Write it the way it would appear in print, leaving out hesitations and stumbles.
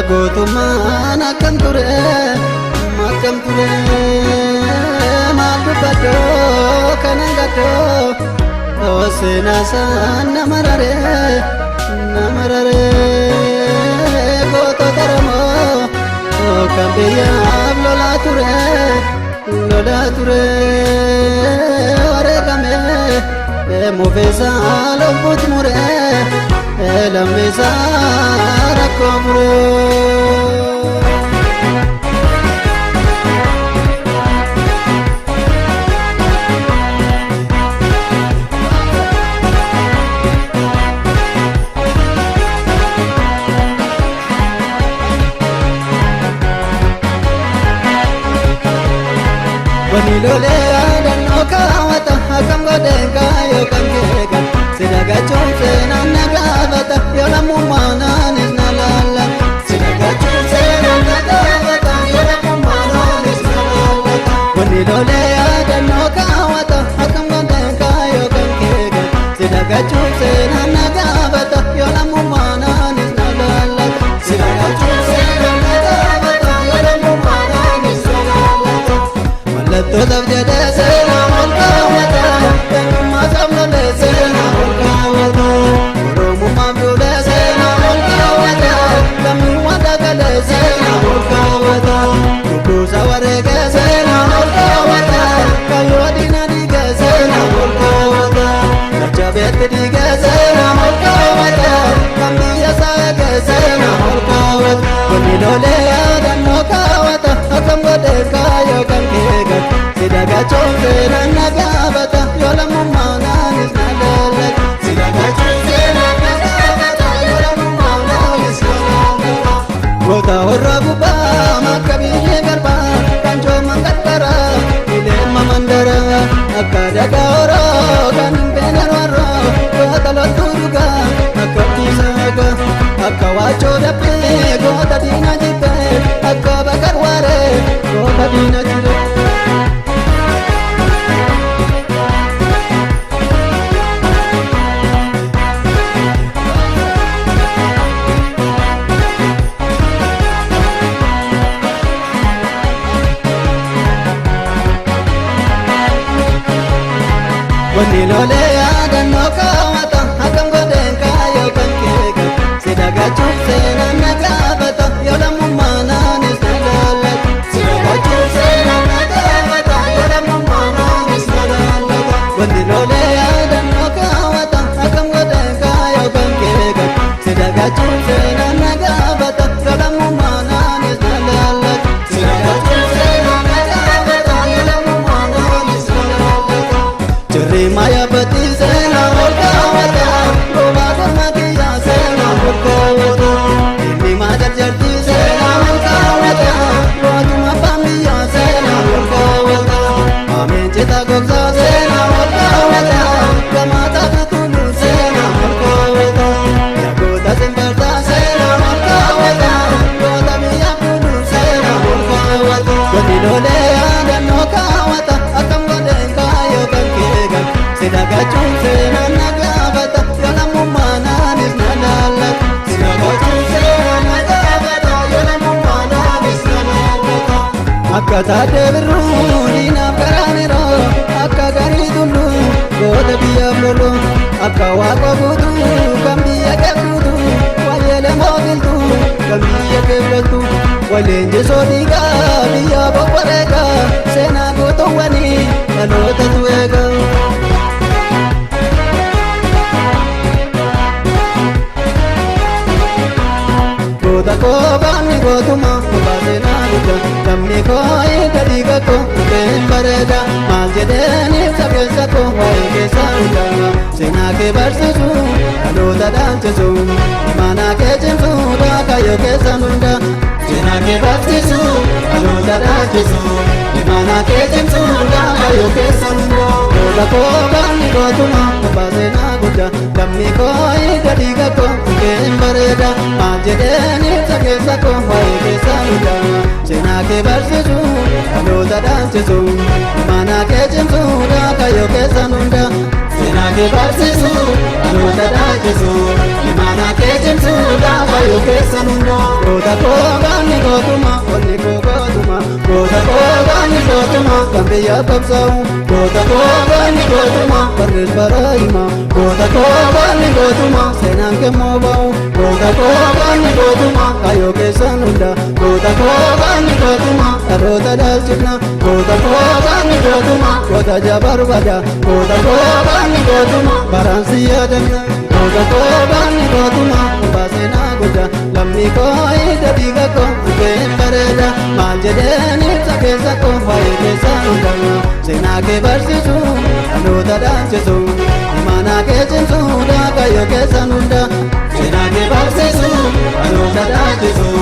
gotummaa akkam ture maal dubbadhoo kanan gadhoo seenaa isaan nama raree gootota Oromoo kan biyyaaf lolaa ture wareegame mufeessaa lubbuutti muree lammeessaa rakkoo muree. Wanilole adannoo kaawwata akkam godheen kaayoo kan keekan sidagachuun seenaan na gaafata yoo lammummaanaanis na laallata sidagachuun seenaan na gaafata yoo lammummaanaanis na laallata wanilole adannoo kaawwata akkam godheen kaayoo kan keekan sidagachuun seenaan na gaafata yoo lammummaanaanis na laallata sidagachuun seenaan na gaafata yoo lammummaanaanis na laallata. Tolaf jedhee seenaa ol kaawwata eenyummaa sabnolee seenaa ol kaawwata oromummaaf duudhee seenaa ol kaawwata lammii wanta galee seenaa ol kaawwata lubbuusa wareegee seenaa ol kaawwata kayyoo diina dhiigee seenaa ol kaawwata jajjabeetti dhiigee seenaa ol kaawwata kan biyya isaa eegee seenaa ol kaawwata waniloolee yaadannoo kaawwata akkam godhee kaayoo kan keekan sidagachuun seenaan na gaafata yoo lammummaanaanis na laallata sidagachuun seenaan na gaafata yoo lammummaanaanis na laallata goota warra gubbaa makka biyyee garbaa kan jooman qaxxaraa ileemma mandaraa akka dagaa horoo kan hin beekne warroo goota loltuu dhugaa akka tiisaagaa akka waachoo dhabbee goota diina jibbee akka bakar waaree goota diina jiree. Wanilole yaadannoo kaawwata akkam godheen kaayoo kan keekan sidagachuun seenaan na gaafata yoo lammummaanaanis na laallata sidagachuun seenaan na gaafata yoo lammummaanaanis na laallata wanilole yaadannoo kaawwata akkam godheen kaayoo kan keekan sidagachuun seenaan na gaafata yoo lammummaanaanis na laallata sidagachuun seenaan na gaafata yoo lammummaanaanis na laallata. Jirri maya bati seenaa ol kaawwata goobaa korma kiyyaa seenaa ol kaawwata inni maadal jarti seenaa ol kaawwata gootuma abbaan biyyaa seenaa ol kaawwata ameen cita gogsaa seenaa ol kaawwata gamaata bitulu seenaa ol kaawwata yagoota simbartaa seenaa ol kaawwata goota biyyaa bulu seenaa ol kaawwata waniloolee yaadannoo kaawwata akkam godheen kaayoo kan keekan sidagachuun seenaan na gaafata yoo lammummaanaanis na laallata sidagachuun seenaan na gaafata yoo lammummaanaanis na laallata akka taatee birruu diinaaf garaaniroo akka garii tulluu goota biyyaaf loluu akka waaqa guutuu kan biyya keebduutu wayyeelee moobiltuu kan biyya keebdattu waleenjisoo dhiigaa biyya bobbareegaa seenaa gootuwwanii dhalootatu eega. Goota koo baanni gootummaa kophaa seenaa guddaa namni koo hiika dhiiga koo dhufeen bareeda maal jedheeniif sabeessa koo waa'ee keessaa hundaa seenaa kee barsiisu dhaloota dhaanchisu imaanaa kee cimsu kaayoo keessan hundaa seenaa kee barsiisu dhaloota dhaanchisu imaanaa kee cimsu kaayoo keessan hundaa goota koo baanni gootummaa kophaa seenaa guddaa namni koo hiika dhiiga koo dhufeen bareeda maal jedheeniif sabeessa koo waa'ee keessaa hundaa seenaa kee barsiisu dhaloota dhaanchisu imaanaa kee cimsu kaayoo keessan hundaa seenaa kee barsiisu dhaloota dhaanchisu. dhalchisu imaanaa kee cimsuudha kayyoo keessan hundaa goota koo gaanni gootuma onni koo gootuma goota koo gaanni gootuma kan biyya qabsaa'u goota koo gaanni gootuma barrees bara hima goota koo gaanni gootuma seenaan kemmoo ba'u goota koo gaanni gootuma kayyoo keessan hundaa goota koo gaanni gootuma dhaloota dhaalchifna goota koo gaanni gootuma goota jabarbada goota koo gaanni gootuma baraan si yaadanna goota koo gaanni gootuma baaseenaa guddaa lammii koo ija dhiiga koo keen bareeda maal jedheen ibsa keessa koo waa'ee keessa hundaa seenaa kee barsiisu dhaloota dhaalchisu imaanaa kee cimsuudha kayyoo keessan hundaa seenaa kee barsiisu dhaloota dhaalchisu